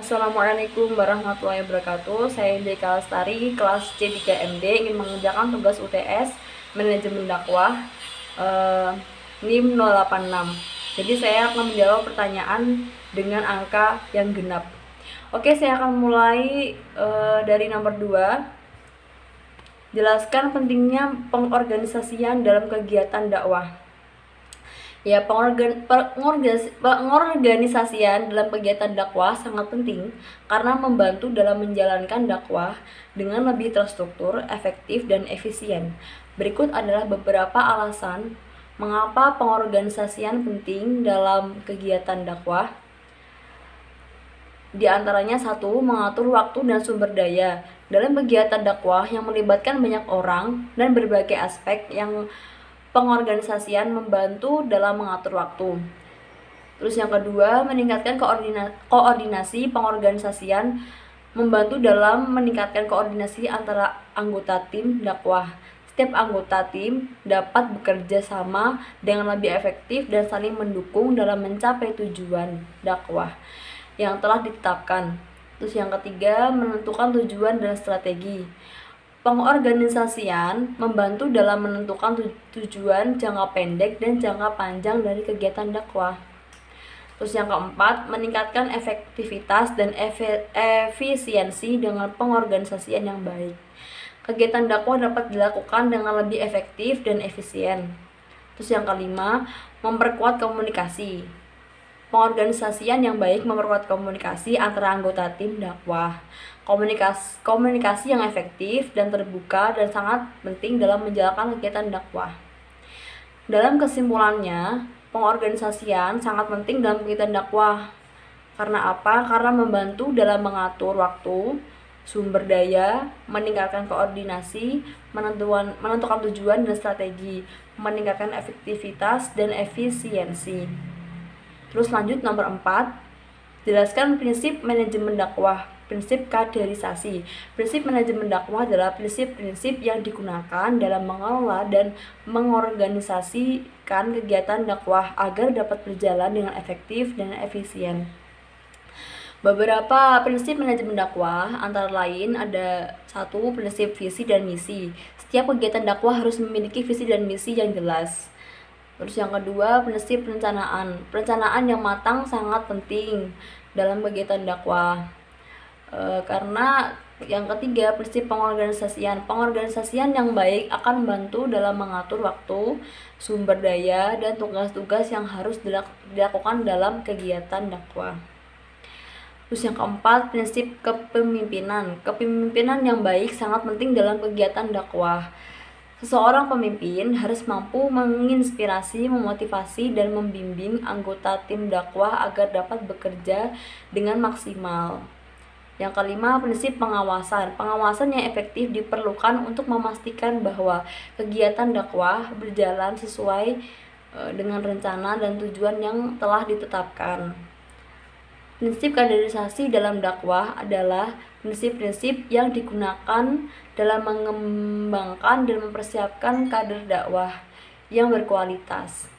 Assalamualaikum warahmatullahi wabarakatuh. Saya Indika Lestari, kelas C3MD, ingin mengerjakan tugas UTS Manajemen Dakwah NIM 086. Jadi saya akan menjawab pertanyaan dengan angka yang genap. Oke, saya akan mulai dari nomor 2. Jelaskan pentingnya pengorganisasian dalam kegiatan dakwah. Ya, pengorganisasian dalam kegiatan dakwah sangat penting karena membantu dalam menjalankan dakwah dengan lebih terstruktur, efektif, dan efisien. Berikut adalah beberapa alasan mengapa pengorganisasian penting dalam kegiatan dakwah. Di antaranya, 1. Mengatur waktu dan sumber daya. Dalam kegiatan dakwah yang melibatkan banyak orang dan berbagai aspek, yang pengorganisasian membantu dalam mengatur waktu. Terus yang kedua, meningkatkan koordinasi. Pengorganisasian membantu dalam meningkatkan koordinasi antara anggota tim dakwah. Setiap anggota tim dapat bekerja sama dengan lebih efektif dan saling mendukung dalam mencapai tujuan dakwah yang telah ditetapkan. Terus yang ketiga, menentukan tujuan dan strategi. Pengorganisasian membantu dalam menentukan tujuan jangka pendek dan jangka panjang dari kegiatan dakwah. Terus yang keempat, meningkatkan efektivitas dan efisiensi dengan pengorganisasian yang baik. Kegiatan dakwah dapat dilakukan dengan lebih efektif dan efisien. Terus yang kelima, memperkuat komunikasi. Pengorganisasian yang baik memperkuat komunikasi antara anggota tim dakwah. Komunikasi yang efektif dan terbuka dan sangat penting dalam menjalankan kegiatan dakwah. Dalam kesimpulannya, pengorganisasian sangat penting dalam kegiatan dakwah. Karena apa? Karena membantu dalam mengatur waktu, sumber daya, meningkatkan koordinasi, menentukan tujuan dan strategi, meningkatkan efektivitas dan efisiensi. Terus lanjut nomor 4, jelaskan prinsip manajemen dakwah. Prinsip kaderisasi. Prinsip manajemen dakwah adalah prinsip-prinsip yang digunakan dalam mengelola dan mengorganisasikan kegiatan dakwah agar dapat berjalan dengan efektif dan efisien. Beberapa prinsip manajemen dakwah antara lain ada 1. Prinsip visi dan misi. Setiap kegiatan dakwah harus memiliki visi dan misi yang jelas. Terus yang kedua, prinsip perencanaan. Perencanaan yang matang sangat penting dalam kegiatan dakwah. Karena yang ketiga, prinsip pengorganisasian. Pengorganisasian yang baik akan membantu dalam mengatur waktu, sumber daya, dan tugas-tugas yang harus dilakukan dalam kegiatan dakwah. Terus yang keempat, prinsip kepemimpinan. Kepemimpinan yang baik sangat penting dalam kegiatan dakwah. Seseorang pemimpin harus mampu menginspirasi, memotivasi, dan membimbing anggota tim dakwah agar dapat bekerja dengan maksimal. Yang kelima, prinsip pengawasan. Pengawasan yang efektif diperlukan untuk memastikan bahwa kegiatan dakwah berjalan sesuai dengan rencana dan tujuan yang telah ditetapkan. Prinsip kaderisasi dalam dakwah adalah prinsip-prinsip yang digunakan dalam mengembangkan dan mempersiapkan kader dakwah yang berkualitas.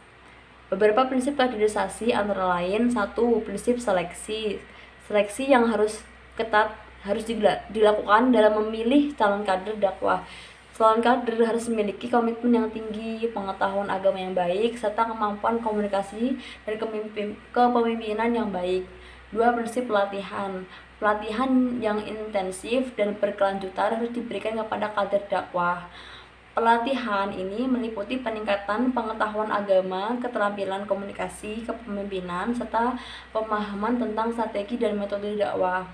Beberapa prinsip kaderisasi antara lain: 1. Prinsip seleksi. Seleksi yang harus ketat harus dilakukan dalam memilih calon kader dakwah. Calon kader harus memiliki komitmen yang tinggi, pengetahuan agama yang baik, serta kemampuan komunikasi dan kepemimpinan yang baik. 2. Prinsip pelatihan. Pelatihan yang intensif dan berkelanjutan harus diberikan kepada kader dakwah. Pelatihan ini meliputi peningkatan pengetahuan agama, keterampilan komunikasi, kepemimpinan, serta pemahaman tentang strategi dan metode dakwah.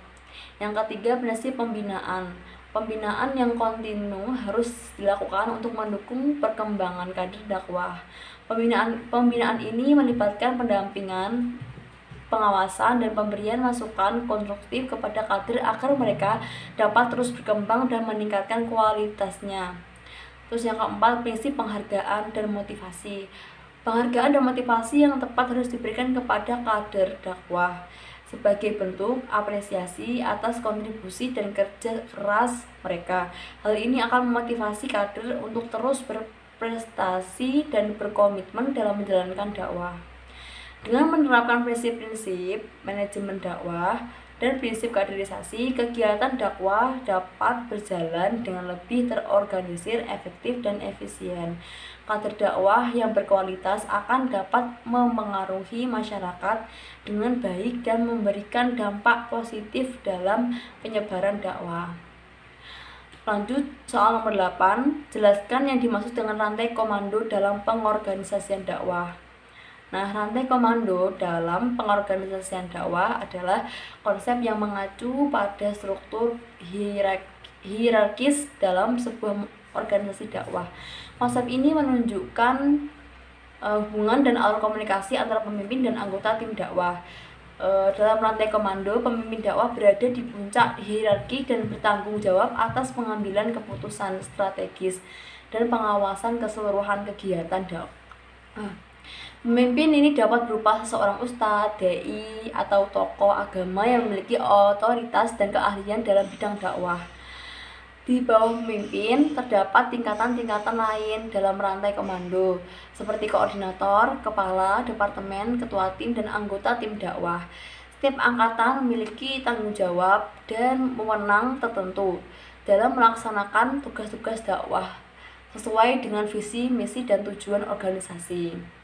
Yang ketiga, prinsip pembinaan. Pembinaan yang kontinu harus dilakukan untuk mendukung perkembangan kader dakwah. Pembinaan ini melibatkan pendampingan, pengawasan, dan pemberian masukan konstruktif kepada kader agar mereka dapat terus berkembang dan meningkatkan kualitasnya. Terus yang keempat, prinsip penghargaan dan motivasi. Penghargaan dan motivasi yang tepat harus diberikan kepada kader dakwah sebagai bentuk apresiasi atas kontribusi dan kerja keras mereka. Hal ini akan memotivasi kader untuk terus berprestasi dan berkomitmen dalam menjalankan dakwah. Dengan menerapkan prinsip-prinsip manajemen dakwah, dan prinsip kaderisasi, kegiatan dakwah dapat berjalan dengan lebih terorganisir, efektif, dan efisien. Kader dakwah yang berkualitas akan dapat memengaruhi masyarakat dengan baik dan memberikan dampak positif dalam penyebaran dakwah. Lanjut, soal nomor 8, jelaskan yang dimaksud dengan rantai komando dalam pengorganisasian dakwah. Nah, rantai komando dalam pengorganisasian dakwah adalah konsep yang mengacu pada struktur hierarkis dalam sebuah organisasi dakwah. Konsep ini menunjukkan hubungan dan alur komunikasi antara pemimpin dan anggota tim dakwah. Dalam rantai komando, pemimpin dakwah berada di puncak hierarki dan bertanggung jawab atas pengambilan keputusan strategis dan pengawasan keseluruhan kegiatan dakwah. Pemimpin ini dapat berupa seorang ustadz, dai, atau tokoh agama yang memiliki otoritas dan keahlian dalam bidang dakwah. Di bawah pemimpin terdapat tingkatan-tingkatan lain dalam rantai komando, seperti koordinator, kepala departemen, ketua tim, dan anggota tim dakwah. Setiap angkatan memiliki tanggung jawab dan wewenang tertentu dalam melaksanakan tugas-tugas dakwah sesuai dengan visi, misi, dan tujuan organisasi.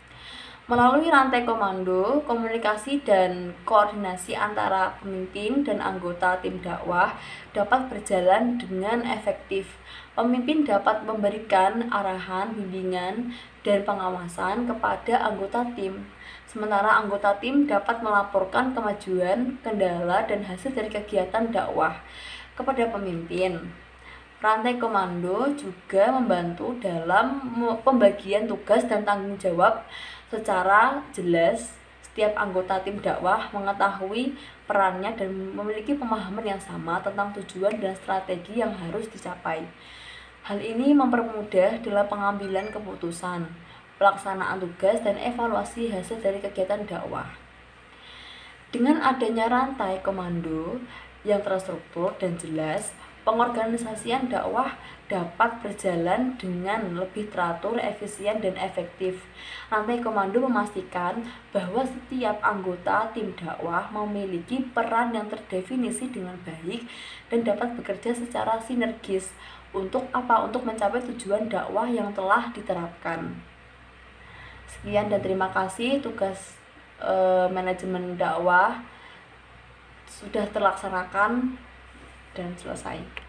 Melalui rantai komando, komunikasi dan koordinasi antara pemimpin dan anggota tim dakwah dapat berjalan dengan efektif. Pemimpin dapat memberikan arahan, bimbingan, dan pengawasan kepada anggota tim. Sementara anggota tim dapat melaporkan kemajuan, kendala, dan hasil dari kegiatan dakwah kepada pemimpin. Rantai komando juga membantu dalam pembagian tugas dan tanggung jawab secara jelas. Setiap anggota tim dakwah mengetahui perannya dan memiliki pemahaman yang sama tentang tujuan dan strategi yang harus dicapai. Hal ini mempermudah dalam pengambilan keputusan, pelaksanaan tugas, dan evaluasi hasil dari kegiatan dakwah. Dengan adanya rantai komando yang terstruktur dan jelas, pengorganisasian dakwah dapat berjalan dengan lebih teratur, efisien, dan efektif. Rantai komando memastikan bahwa setiap anggota tim dakwah memiliki peran yang terdefinisi dengan baik dan dapat bekerja secara sinergis untuk mencapai tujuan dakwah yang telah diterapkan. Sekian dan terima kasih. Tugas manajemen dakwah sudah terlaksanakan dan selesai.